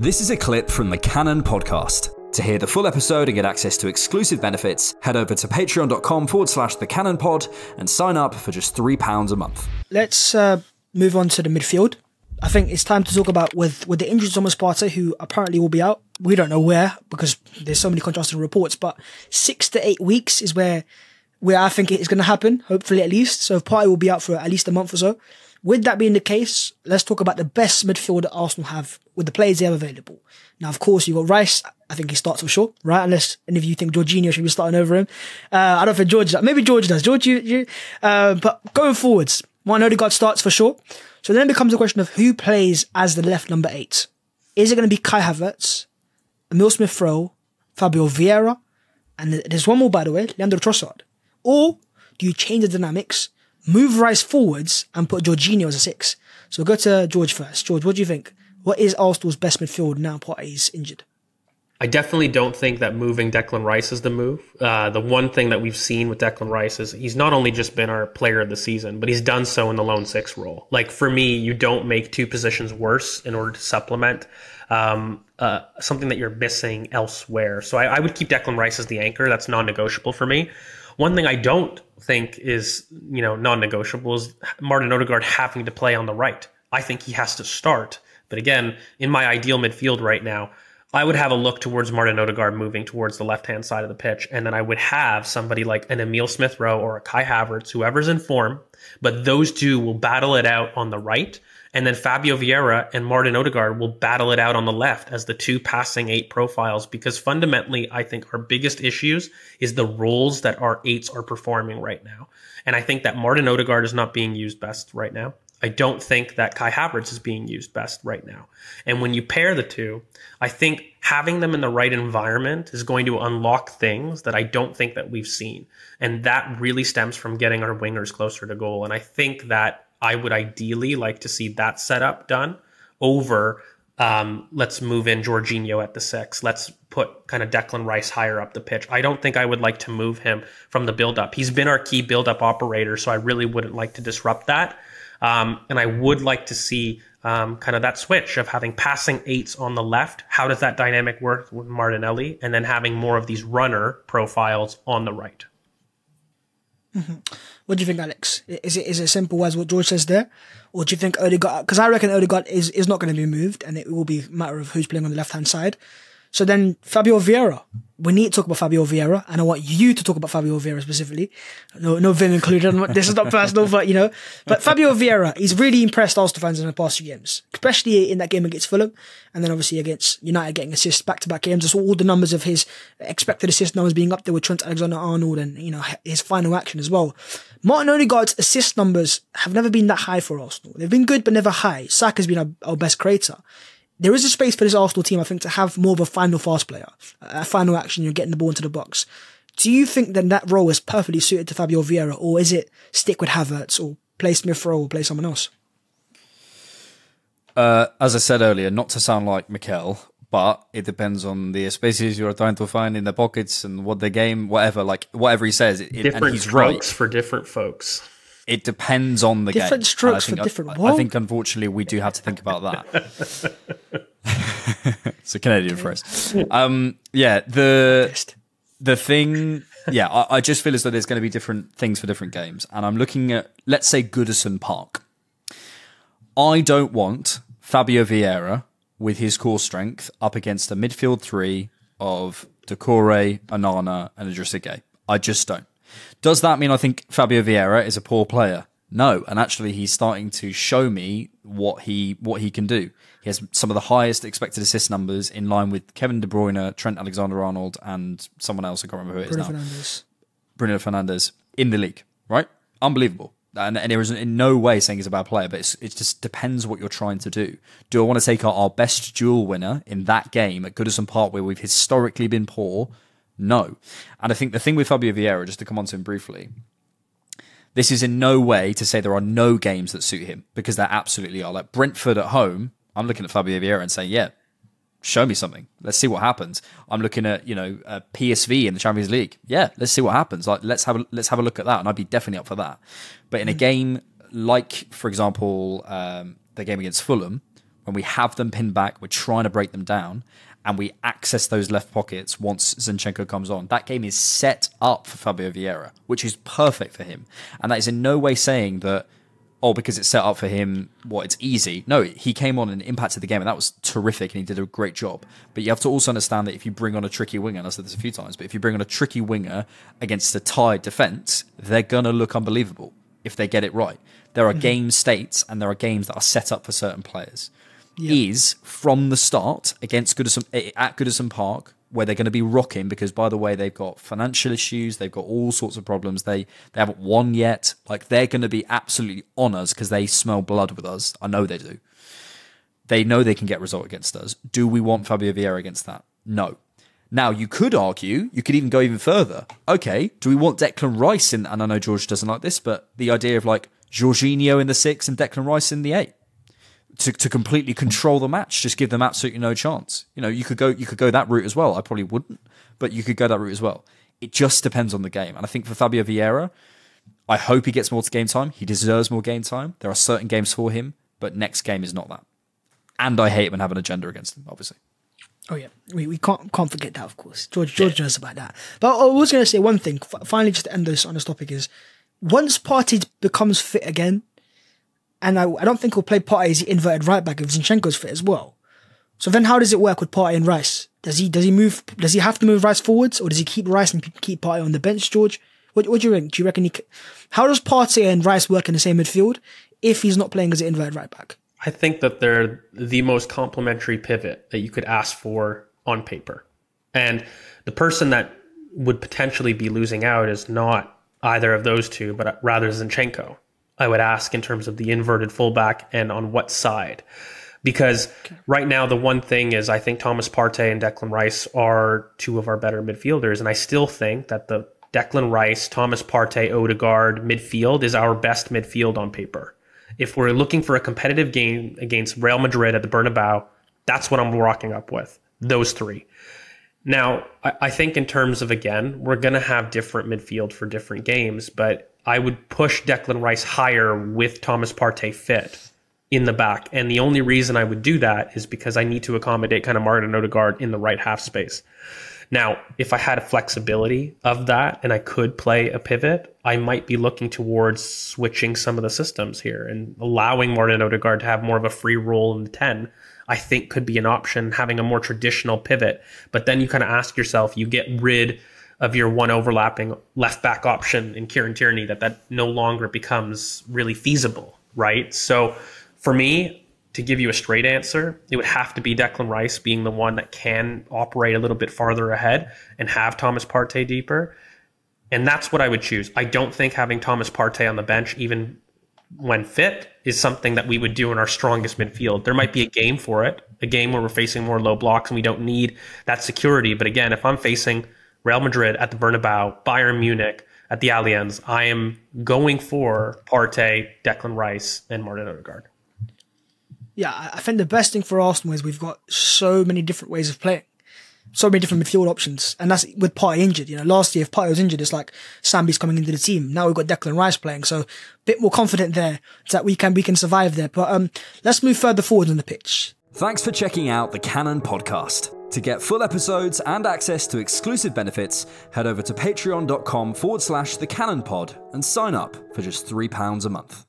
This is a clip from the Cannon podcast. To hear the full episode and get access to exclusive benefits, head over to patreon.com/thecannonpod and sign up for just £3 a month. Let's move on to the midfield. I think it's time to talk about with the injuries of Thomas Partey, who apparently will be out. We don't know where because there's so many contrasting reports, but 6 to 8 weeks is where I think it is going to happen, hopefully at least. So Partey will be out for at least a month or so. With that being the case, let's talk about the best midfield that Arsenal have with the players they have available. Now, of course, you've got Rice. I think he starts for sure, right? Unless any of you think Jorginho should be starting over him. I don't think George does. Maybe George does. But going forwards, Martin Odegaard starts for sure. So then it becomes a question of who plays as the left number 8. Is it going to be Kai Havertz, Emil Smith-Rowe, Fabio Vieira, and there's one more, by the way, Leandro Trossard? Or do you change the dynamics, move Rice forwards, and put Jorginho as a 6? So we'll go to George first. George, what do you think? What is Arsenal's best midfield now Partey's injured? I definitely don't think that moving Declan Rice is the move. The one thing that we've seen with Declan Rice is he's not only just been our player of the season, but he's done so in the lone 6 role. Like, for me, you don't make two positions worse in order to supplement something that you're missing elsewhere. So I would keep Declan Rice as the anchor. That's non-negotiable for me. One thing I don't think is, non-negotiable is Martin Odegaard having to play on the right. I think he has to start. But again, in my ideal midfield right now, I would have a look towards Martin Odegaard moving towards the left-hand side of the pitch. And then I would have somebody like an Emil Smith-Rowe or a Kai Havertz, whoever's in form. But those two will battle it out on the right. And then Fabio Vieira and Martin Odegaard will battle it out on the left as the two passing 8 profiles. Because fundamentally, I think our biggest issues is the roles that our 8s are performing right now. And I think that Martin Odegaard is not being used best right now. I don't think that Kai Havertz is being used best right now. And when you pair the two, I think having them in the right environment is going to unlock things that I don't think that we've seen. And that really stems from getting our wingers closer to goal. And I think that I would ideally like to see that setup done over let's move in Jorginho at the 6. Let's put kind of Declan Rice higher up the pitch. I don't think I would like to move him from the build-up. He's been our key build-up operator, so I really wouldn't like to disrupt that. And I would like to see kind of that switch of having passing 8s on the left. How does that dynamic work with Martinelli? And then having more of these runner profiles on the right. Mm-hmm. What do you think, Alex? Is it as simple as what George says there? Or do you think Odegaard... Because I reckon Odegaard is not going to be moved and it will be a matter of who's playing on the left-hand side. So then Fabio Vieira. We need to talk about Fabio Vieira, and I want you to talk about Fabio Vieira specifically. No Vim included. This is not personal, but But Fabio Vieira, he's really impressed Arsenal fans in the past few games, especially in that game against Fulham, and then obviously against United getting assists back-to-back games. I saw all the numbers of his expected assist numbers being up there with Trent Alexander-Arnold and his final action as well. Martin Odegaard's assist numbers have never been that high for Arsenal. They've been good, but never high. Saka's been our best creator. There is a space for this Arsenal team, I think, to have more of a final fast player, a final action, you're getting the ball into the box. Do you think that role is perfectly suited to Fabio Vieira, or is it stick with Havertz, or play Smith-Rowe, or play someone else? As I said earlier, not to sound like Mikel, but it depends on the spaces you're trying to find in the pockets and what the game, whatever he says. Different and he's strokes right. for different folks. It depends on the game. Different strokes for different... I think, unfortunately, we do have to think about that. It's a Canadian phrase. The thing... Yeah, I just feel as though there's going to be different things for different games. And I'm looking at, let's say, Goodison Park. I don't want Fabio Vieira, with his core strength, up against a midfield 3 of Doucouré, Onana, and Idrissa Gueye. I just don't. Does that mean I think Fabio Vieira is a poor player? No, and actually he's starting to show me what he can do. He has some of the highest expected assist numbers in line with Kevin De Bruyne, Trent Alexander-Arnold, and someone else, I can't remember who it is now. Bruno Fernandes in the league, right? Unbelievable. And there is in no way saying he's a bad player, but it just depends what you're trying to do. Do I want to take our best duel winner in that game at Goodison Park, where we've historically been poor? No. And I think the thing with Fabio Vieira, just to come on to him briefly, this is in no way to say there are no games that suit him, because there absolutely are. Like Brentford at home, I'm looking at Fabio Vieira and saying, yeah, show me something. Let's see what happens. I'm looking at, PSV in the Champions League. Yeah, let's see what happens. Like, let's have a look at that, and I'd be definitely up for that. But in a game like, for example, the game against Fulham, when we have them pinned back, we're trying to break them down, and we access those left pockets once Zinchenko comes on. That game is set up for Fabio Vieira, which is perfect for him. And that is in no way saying that, oh, because it's set up for him, it's easy. No, he came on and impacted the game, and that was terrific, and he did a great job. But you have to also understand that if you bring on a tricky winger, and I've said this a few times, but if you bring on a tricky winger against a tired defence, they're going to look unbelievable if they get it right. There are game states, and there are games that are set up for certain players. Is from the start against Goodison Park, where they're going to be rocking because, by the way, they've got financial issues, they've got all sorts of problems, they haven't won yet. Like, they're going to be absolutely on us because they smell blood with us. I know they do. They know they can get a result against us. Do we want Fabio Vieira against that? No. Now, you could argue, you could even go even further. Okay, do we want Declan Rice in? And I know George doesn't like this, but the idea of like Jorginho in the 6 and Declan Rice in the 8. To completely control the match, just give them absolutely no chance. You could go that route as well. I probably wouldn't, but you could go that route as well. It just depends on the game. And I think for Fabio Vieira, I hope he gets more game time. He deserves more game time. There are certain games for him, but next game is not that. And I hate him and have an agenda against him, obviously. Oh yeah, we can't forget that, of course. George knows about that. But I was going to say one thing. Finally, just to end this on this topic is, once Partey becomes fit again. And I don't think he'll play Partey as the inverted right back if Zinchenko's fit as well. So then how does it work with Partey and Rice? Does he have to move Rice forwards, or does he keep Rice and keep Partey on the bench, George? What do you think? Do you reckon how does Partey and Rice work in the same midfield if he's not playing as an inverted right back? I think that they're the most complementary pivot that you could ask for on paper. And the person that would potentially be losing out is not either of those two, but rather Zinchenko. I would ask in terms of the inverted fullback and on what side. Because right now, the one thing is I think Thomas Partey and Declan Rice are two of our better midfielders. And I still think that the Declan Rice, Thomas Partey, Odegaard midfield is our best midfield on paper. If we're looking for a competitive game against Real Madrid at the Bernabeu, that's what I'm rocking up with, those three. Now, I think in terms of, again, we're going to have different midfield for different games, but I would push Declan Rice higher with Thomas Partey fit in the back. And the only reason I would do that is because I need to accommodate kind of Martin Odegaard in the right half space. Now, if I had a flexibility of that and I could play a pivot, I might be looking towards switching some of the systems here and allowing Martin Odegaard to have more of a free role in the 10. I think could be an option, having a more traditional pivot. But then you kind of ask yourself, you get rid of your one overlapping left back option in Kieran Tierney, that no longer becomes really feasible, right? So for me, to give you a straight answer, it would have to be Declan Rice being the one that can operate a little bit farther ahead and have Thomas Partey deeper. And that's what I would choose. I don't think having Thomas Partey on the bench, even when fit, is something that we would do in our strongest midfield. There might be a game for it, a game where we're facing more low blocks and we don't need that security. But again, if I'm facing Real Madrid at the Bernabeu, Bayern Munich at the Allianz, I am going for Partey, Declan Rice, and Martin Odegaard. Yeah, I think the best thing for Arsenal is we've got so many different ways of playing, so many different midfield options, and that's with Partey injured. Last year if Partey was injured, it's like Sambi's coming into the team. Now we've got Declan Rice playing, so a bit more confident there that we can survive there. But let's move further forward on the pitch. Thanks for checking out the Cannon Podcast. To get full episodes and access to exclusive benefits, head over to patreon.com/thecannonpod and sign up for just £3 a month.